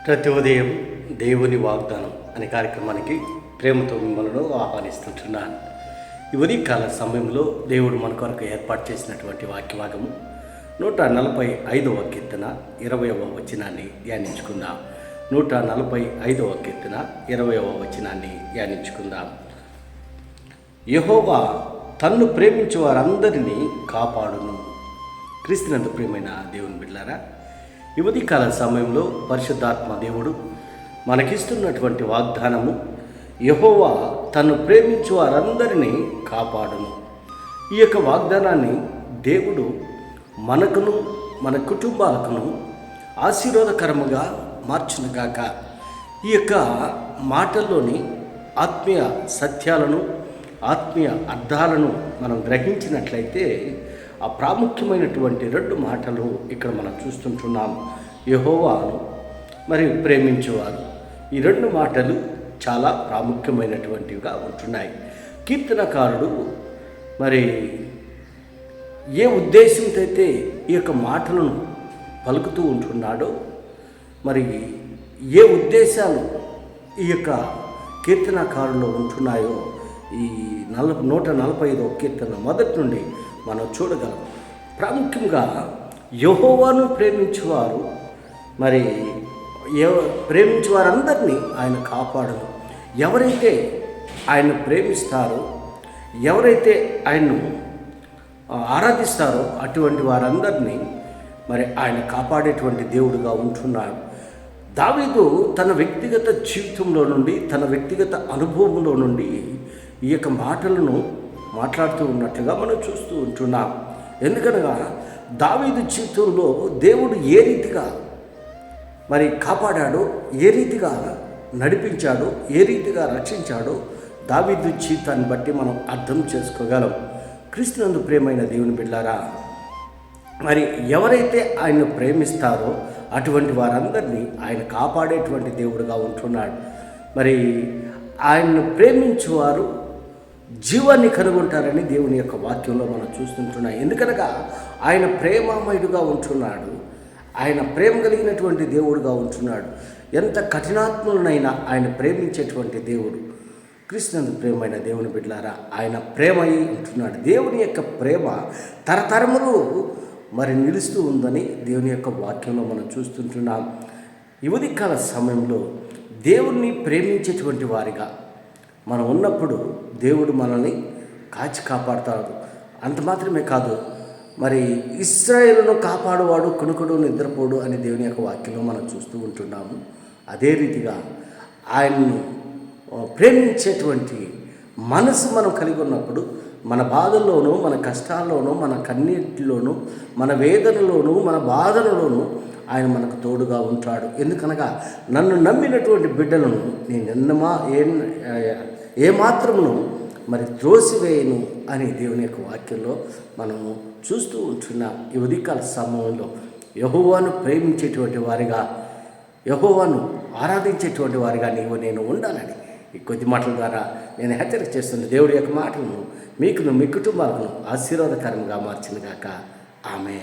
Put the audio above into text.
ప్రతి ఉదయం దేవుని వాగ్దానం అనే కార్యక్రమానికి ప్రేమతో మిమ్మల్ని ఆహ్వానిస్తుంటున్నాను. ఈ ఉదయకాల సమయంలో దేవుడు మన కొరకు ఏర్పాటు చేసినటువంటి వాక్యభాగము 145వ కీర్తన 20వ వచనాన్ని ధ్యానించుకుందాం. 145వ కీర్తన 20వ వచనాన్ని ధ్యానించుకుందాం. యెహోవా తన్ను ప్రేమించే వారందరినీ కాపాడును. క్రీస్తునందు ప్రియమైన దేవుని బిడ్డలారా, ఈ ఉదయకాల సమయంలో పరిశుద్ధాత్మ దేవుడు మనకిస్తున్నటువంటి వాగ్దానము, యెహోవా తన్ను ప్రేమించే వారందరినీ కాపాడును. ఈ యొక్క వాగ్దానాన్ని దేవుడు మనకును మన కుటుంబాలకును ఆశీర్వాదకరముగా మార్చునుగాక. ఈ యొక్క మాటల్లోని ఆత్మీయ సత్యాలను, ఆత్మీయ అర్థాలను మనం గ్రహించినట్లయితే ఆ ప్రాముఖ్యమైనటువంటి 2 మాటలు ఇక్కడ మనం చూస్తుంటున్నాం. యెహోవాను మరియు ప్రేమించేవారు. ఈ 2 మాటలు చాలా ప్రాముఖ్యమైనటువంటివిగా ఉంటున్నాయి. కీర్తనకారుడు మరి ఏ ఉద్దేశంతో అయితే ఈ యొక్క మాటలను పలుకుతూ ఉంటున్నాడో, మరి ఏ ఉద్దేశాలు ఈ యొక్క కీర్తనకారులో ఉంటున్నాయో ఈ 145వ కీర్తన మొదటి నుండి మనం చూడగలం. ప్రాముఖ్యంగా యెహోవాను ప్రేమించేవారు మరి ప్రేమించే వారందరినీ ఆయన కాపాడను. ఎవరైతే ఆయన్ను ప్రేమిస్తారో, ఎవరైతే ఆయన్ను ఆరాధిస్తారో అటువంటి వారందరినీ మరి ఆయన కాపాడేటువంటి దేవుడుగా ఉంటున్నాడు. దావీదు తన వ్యక్తిగత జీవితంలో నుండి, తన వ్యక్తిగత అనుభవంలో నుండి ఈ యొక్క మాటలను మాట్లాడుతూ ఉన్నట్లుగా మనం చూస్తూ ఉంటున్నాం. ఎందుకనగా దావీదు జీవితంలో దేవుడు ఏ రీతిగా మరి కాపాడాడో, ఏ రీతిగా నడిపించాడో, ఏ రీతిగా రక్షించాడో దావీదు జీవితాన్ని బట్టి మనం అర్థం చేసుకోగలం. క్రీస్తునందు ప్రియమైన దేవుని బిడ్డలారా, మరి ఎవరైతే ఆయన్ను ప్రేమిస్తారో అటువంటి వారందరినీ ఆయన కాపాడేటువంటి దేవుడుగా ఉంటున్నాడు. మరి ఆయన్ను ప్రేమించేవారు జీవాన్ని కనుగొంటారని దేవుని యొక్క వాక్యంలో మనం చూస్తుంటున్నాం. ఎందుకనగా ఆయన ప్రేమమయుడుగా ఉంటున్నాడు. ఆయన ప్రేమ కలిగినటువంటి దేవుడుగా ఉంటున్నాడు. ఎంత కఠినాత్ములనైనా ఆయన ప్రేమించేటువంటి దేవుడు. క్రీస్తునందు ప్రేమైన దేవుని బిడ్డలారా, ఆయన ప్రేమయి ఉంటున్నాడు. దేవుని యొక్క ప్రేమ తరతరములు మరి నిలుస్తూ ఉందని దేవుని యొక్క వాక్యంలో మనం చూస్తుంటున్నాం. ఈ ఉదయకాల సమయంలో దేవుణ్ణి ప్రేమించేటువంటి వారిగా మనం ఉన్నప్పుడు దేవుడు మనల్ని కాచి కాపాడుతాడు. అంత మాత్రమే కాదు, మరి ఇశ్రాయేలును కాపాడువాడు కునుకుడు నిద్రపోడు అని దేవుని యొక్క వాక్యంలో మనం చూస్తూ ఉంటున్నాము. అదే రీతిగా ఆయన్ను ప్రేమించేటువంటి మనసు మనం కలిగి ఉన్నప్పుడు మన బాధల్లోనూ, మన కష్టాల్లోనూ, మన కన్నీటిలోనూ, మన వేదనలోనూ, మన బాధలలోనూ ఆయన మనకు తోడుగా ఉంటాడు. ఎందుకనగా నన్ను నమ్మినటువంటి బిడ్డలను నేను ఏమాత్రమును మరి త్రోసివేయను అని దేవుని యొక్క వాక్యంలో మనము చూస్తూ ఉంటున్నాం. ఈ ఉదయకాల సమయంలో యెహోవాను ప్రేమించేటువంటి వారిగా, యెహోవాను ఆరాధించేటువంటి వారిగా నేను ఉండాలని ఈ కొద్ది మాటల ద్వారా నేను హెచ్చరిక చేస్తున్న దేవుడి యొక్క మాటలను మీకును, మీ కుటుంబాలను ఆశీర్వాదకరంగా మార్చినగాక. ఆమేన్.